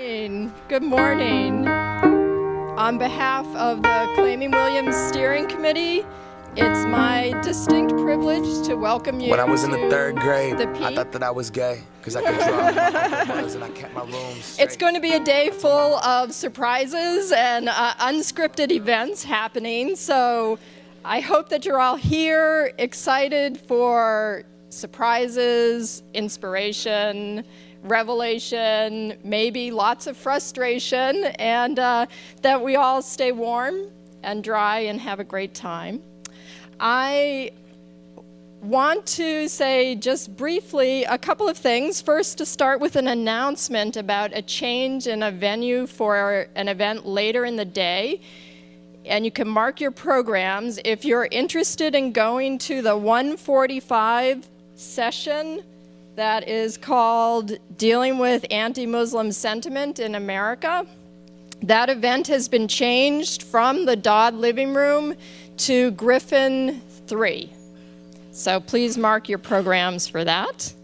Good morning. On behalf of the Claiming Williams Steering Committee, it's my distinct privilege to welcome you. When I was in the third grade, I thought that I was gay because I could draw. My uncle was, and I kept my room straight. It's going to be a day full of surprises and unscripted events happening. So I hope that you're all here excited for surprises, inspiration, revelation, maybe lots of frustration, and that we all stay warm and dry and have a great time. I want to say just briefly a couple of things. First, to start with an announcement about a change in a venue for an event later in the day. And you can mark your programs. If you're interested in going to the 1:45 session that is called Dealing with Anti-Muslim Sentiment in America, that event has been changed from the Dodd Living Room to Griffin 3. So please mark your programs for that.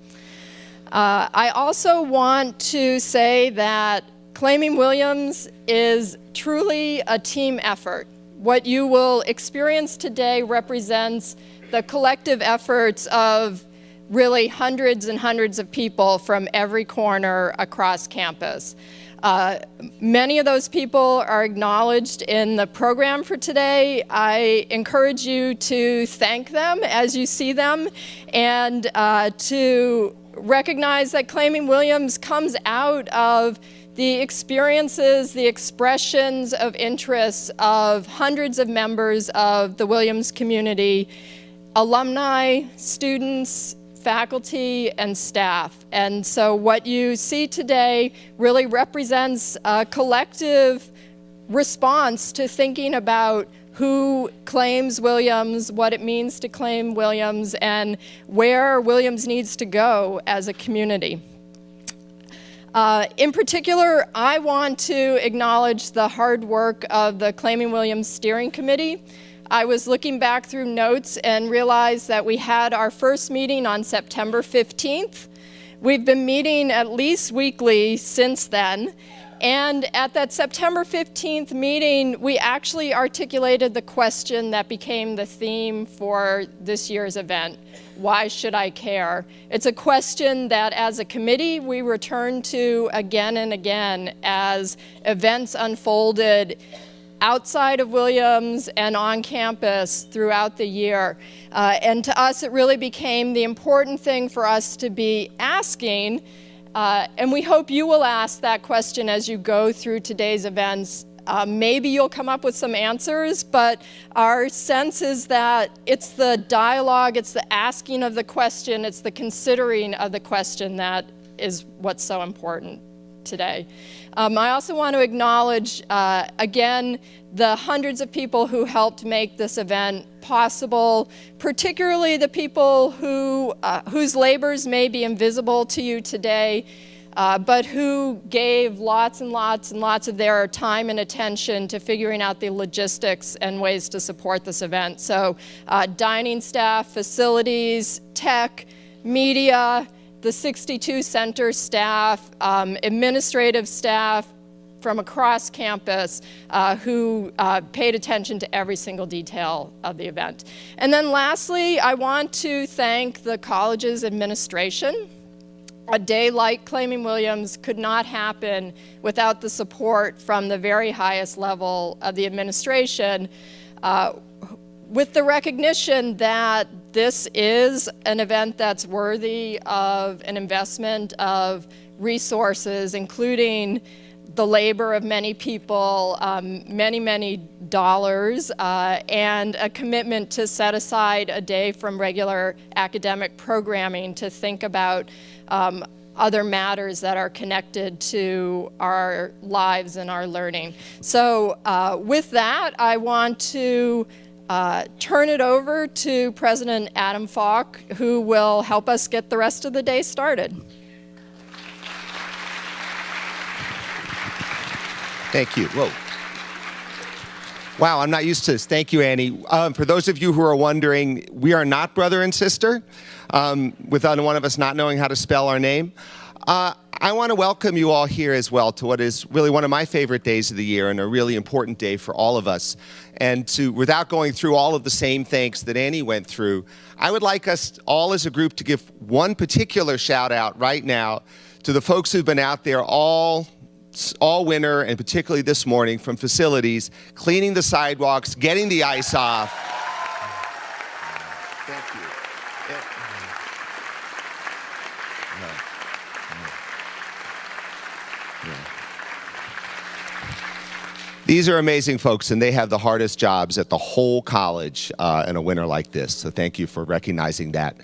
I also want to say that Claiming Williams is truly a team effort. What you will experience today represents the collective efforts of really hundreds and hundreds of people from every corner across campus. Many of those people are acknowledged in the program for today. I encourage you to thank them as you see them and to recognize that Claiming Williams comes out of the experiences, the expressions of interests of hundreds of members of the Williams community, alumni, students, faculty, and staff. And so what you see today really represents a collective response to thinking about who claims Williams, what it means to claim Williams, and where Williams needs to go as a community. In particular, I want to acknowledge the hard work of the Claiming Williams Steering Committee. I was looking back through notes and realized that we had our first meeting on September 15th. We've been meeting at least weekly since then. And at that September 15th meeting, we actually articulated the question that became the theme for this year's event. Why should I care? It's a question that as a committee we return to again and again as events unfolded outside of Williams and on campus throughout the year. And to us, it really became the important thing for us to be asking, and we hope you will ask that question as you go through today's events. Maybe you'll come up with some answers, but our sense is that it's the dialogue, it's the asking of the question, it's the considering of the question that is what's so important today. I also want to acknowledge, again, the hundreds of people who helped make this event possible, particularly the people whose labors may be invisible to you today, but who gave lots and lots and lots of their time and attention to figuring out the logistics and ways to support this event. So dining staff, facilities, tech, media, the 62 center staff, administrative staff from across campus who paid attention to every single detail of the event. And then lastly, I want to thank the college's administration. A day like Claiming Williams could not happen without the support from the very highest level of the administration, with the recognition that this is an event that's worthy of an investment of resources, including the labor of many people, many, many dollars, and a commitment to set aside a day from regular academic programming to think about other matters that are connected to our lives and our learning. So with that, I want to turn it over to President Adam Falk, who will help us get the rest of the day started. Thank you. Whoa. Wow, I'm not used to this. Thank you, Annie. For those of you who are wondering, we are not brother and sister, without one of us not knowing how to spell our name. I I want to welcome you all here as well to what is really one of my favorite days of the year and a really important day for all of us. And without going through all of the same thanks that Annie went through, I would like us all as a group to give one particular shout out right now to the folks who've been out there all winter and particularly this morning from facilities, cleaning the sidewalks, getting the ice off. Thank you. These are amazing folks, and they have the hardest jobs at the whole college in a winter like this, so thank you for recognizing that.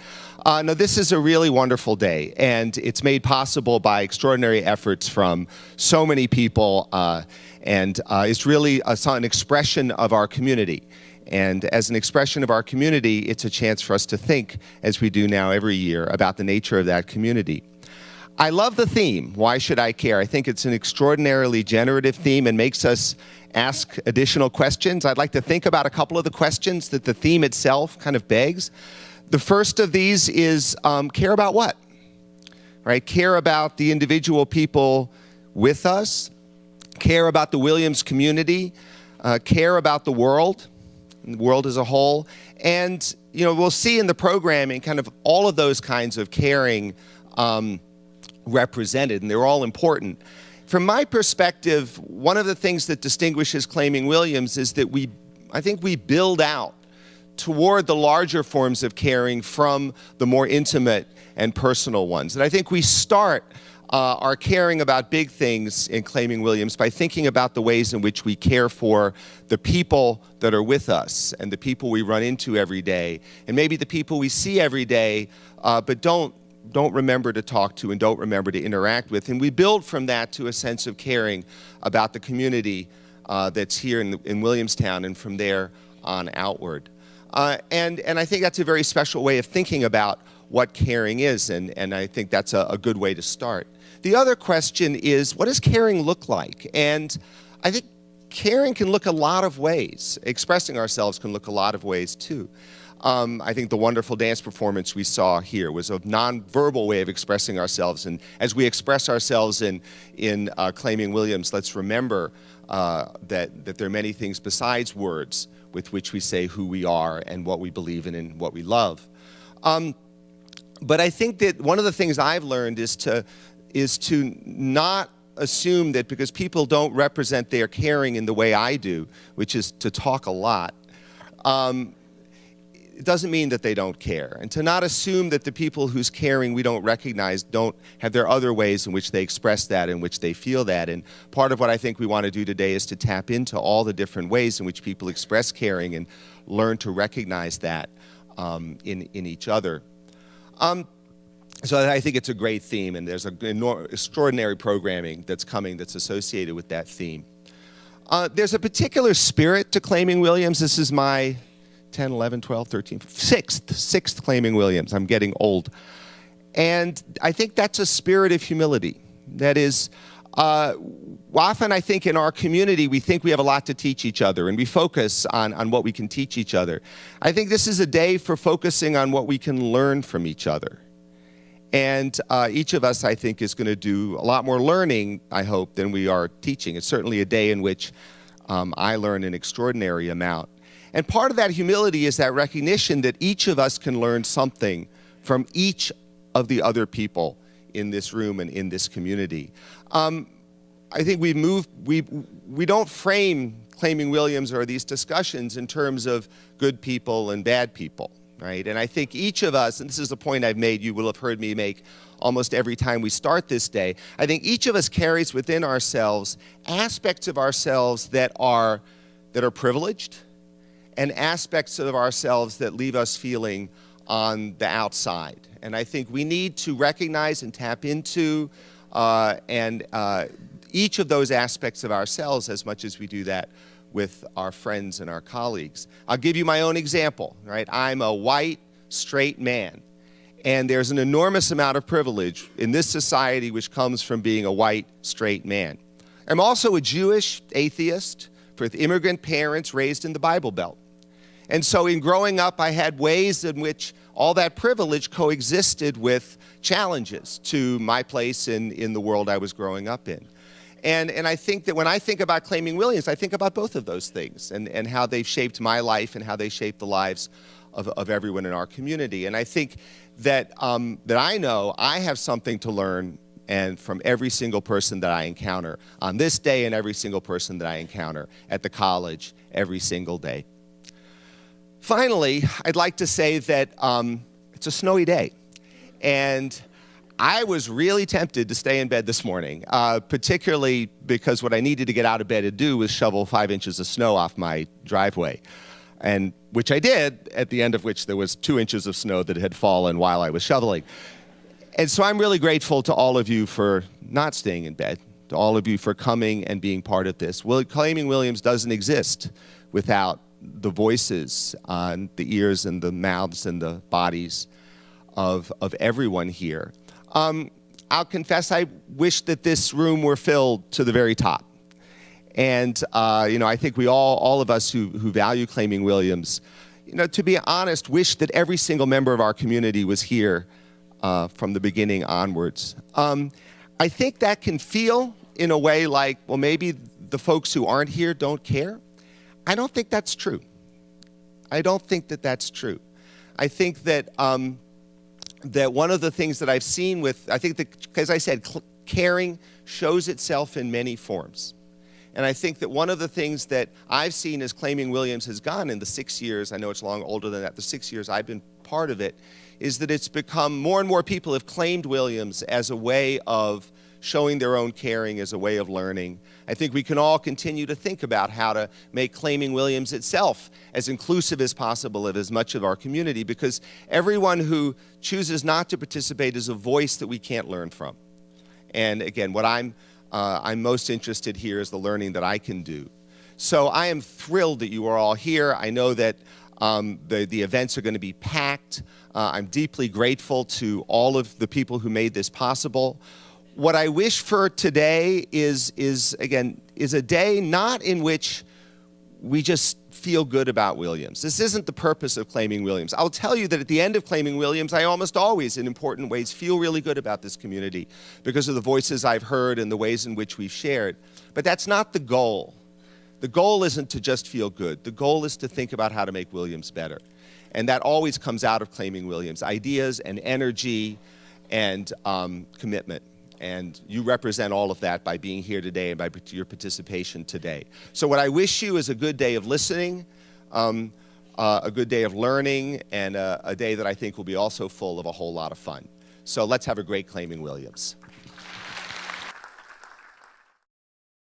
No, this is a really wonderful day, and it's made possible by extraordinary efforts from so many people, and it's really an expression of our community. And as an expression of our community, it's a chance for us to think, as we do now every year, about the nature of that community. I love the theme, Why Should I Care? I think it's an extraordinarily generative theme and makes us ask additional questions. I'd like to think about a couple of the questions that the theme itself kind of begs. The first of these is care about what? Right? Care about the individual people with us, care about the Williams community, care about the world as a whole. And, we'll see in the programming kind of all of those kinds of caring represented, and they're all important. From my perspective, one of the things that distinguishes Claiming Williams is that I think we build out toward the larger forms of caring from the more intimate and personal ones. And I think we start our caring about big things in Claiming Williams by thinking about the ways in which we care for the people that are with us and the people we run into every day, and maybe the people we see every day but don't remember to talk to and don't remember to interact with. And we build from that to a sense of caring about the community that's here in Williamstown and from there on outward. And I think that's a very special way of thinking about what caring is, and I think that's a good way to start. The other question is, what does caring look like? And I think caring can look a lot of ways. Expressing ourselves can look a lot of ways too. I think the wonderful dance performance we saw here was a nonverbal way of expressing ourselves. And as we express ourselves in Claiming Williams, let's remember that there are many things besides words with which we say who we are and what we believe in and what we love. But I think that one of the things I've learned is to not assume that because people don't represent their caring in the way I do, which is to talk a lot, it doesn't mean that they don't care. And to not assume that the people whose caring we don't recognize don't have their other ways in which they express that, in which they feel that. And part of what I think we want to do today is to tap into all the different ways in which people express caring and learn to recognize that in each other. So I think it's a great theme, and there's extraordinary programming that's coming that's associated with that theme. There's a particular spirit to Claiming Williams. This is my 10, 11, 12, 13, sixth Claiming Williams. I'm getting old. And I think that's a spirit of humility. That is, often I think in our community, we think we have a lot to teach each other, and we focus on what we can teach each other. I think this is a day for focusing on what we can learn from each other. And each of us, I think, is going to do a lot more learning, I hope, than we are teaching. It's certainly a day in which I learn an extraordinary amount. And part of that humility is that recognition that each of us can learn something from each of the other people in this room and in this community. I think we don't frame Claiming Williams or these discussions in terms of good people and bad people, right? And I think each of us, and this is a point I've made, you will have heard me make almost every time we start this day, I think each of us carries within ourselves aspects of ourselves that are privileged, and aspects of ourselves that leave us feeling on the outside. And I think we need to recognize and tap into each of those aspects of ourselves as much as we do that with our friends and our colleagues. I'll give you my own example, right? I'm a white, straight man, and there's an enormous amount of privilege in this society which comes from being a white, straight man. I'm also a Jewish atheist with immigrant parents raised in the Bible Belt. And so in growing up, I had ways in which all that privilege coexisted with challenges to my place in the world I was growing up in. And I think that when I think about claiming Williams, I think about both of those things and how they've shaped my life and how they shaped the lives of everyone in our community. And I think that that I know I have something to learn and from every single person that I encounter on this day and every single person that I encounter at the college every single day. Finally, I'd like to say that it's a snowy day. And I was really tempted to stay in bed this morning, particularly because what I needed to get out of bed to do was shovel 5 inches of snow off my driveway, and which I did, at the end of which there was 2 inches of snow that had fallen while I was shoveling. And so I'm really grateful to all of you for not staying in bed, to all of you for coming and being part of this. Claiming Williams doesn't exist without the voices, the ears and the mouths and the bodies of everyone here. I'll confess I wish that this room were filled to the very top. And, I think we all of us who value claiming Williams, to be honest, wish that every single member of our community was here from the beginning onwards. I think that can feel in a way like, well, maybe the folks who aren't here don't care. I don't think that's true. I don't think that that's true. I think that that one of the things that I've seen I think that, as I said, caring shows itself in many forms. And I think that one of the things that I've seen as Claiming Williams has gone in the 6 years, I know it's long older than that, the 6 years I've been part of it, is that it's become more and more people have claimed Williams as a way of showing their own caring, as a way of learning. I think we can all continue to think about how to make Claiming Williams itself as inclusive as possible of as much of our community, because everyone who chooses not to participate is a voice that we can't learn from. And again, what I'm most interested here is the learning that I can do. So I am thrilled that you are all here. I know that the events are going to be packed. I'm deeply grateful to all of the people who made this possible. What I wish for today is a day not in which we just feel good about Williams. This isn't the purpose of Claiming Williams. I'll tell you that at the end of Claiming Williams, I almost always, in important ways, feel really good about this community because of the voices I've heard and the ways in which we've shared. But that's not the goal. The goal isn't to just feel good. The goal is to think about how to make Williams better. And that always comes out of Claiming Williams, ideas and energy and commitment. And you represent all of that by being here today and by your participation today. So what I wish you is a good day of listening, a good day of learning, and a day that I think will be also full of a whole lot of fun. So let's have a great Claiming Williams.